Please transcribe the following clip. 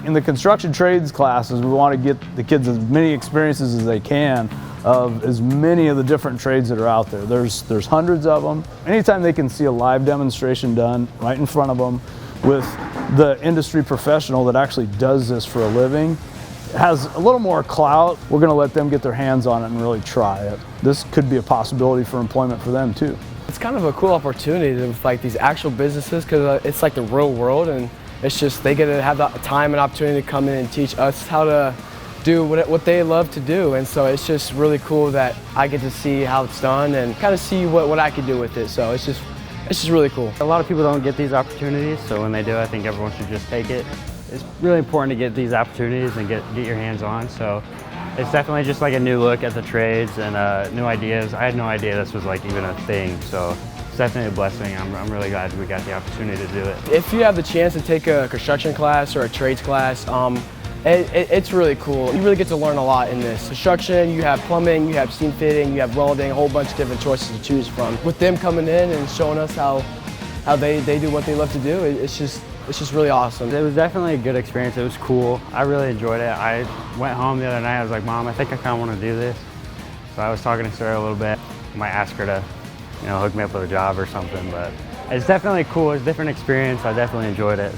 In the construction trades classes, we want to get the kids as many experiences as they can of as many of the different trades that are out there. There's hundreds of them. Anytime they can see a live demonstration done right in front of them with the industry professional that actually does this for a living, has a little more clout, we're going to let them get their hands on it and really try it. This could be a possibility for employment for them too. It's kind of a cool opportunity with like these actual businesses, because it's like the real world, and it's just they get to have the time and opportunity to come in and teach us how to do what they love to do. And so it's just really cool that I get to see how it's done and kind of see what I can do with it. So it's just really cool. A lot of people don't get these opportunities, so when they do, I think everyone should just take it. It's really important to get these opportunities and get your hands on. So it's definitely just like a new look at the trades and new ideas. I had no idea this was like even a thing, so it's definitely a blessing. I'm really glad we got the opportunity to do it. If you have the chance to take a construction class or a trades class, it's really cool. You really get to learn a lot in this. Construction, you have plumbing, you have seam fitting, you have welding, a whole bunch of different choices to choose from. With them coming in and showing us how they do what they love to do, it's just really awesome. It was definitely a good experience. It was cool. I really enjoyed it. I went home the other night. I was like, Mom, I think I kind of want to do this. So I was talking to Sarah a little bit. I might ask her to, hook me up with a job or something. But it's definitely cool. It's a different experience. I definitely enjoyed it.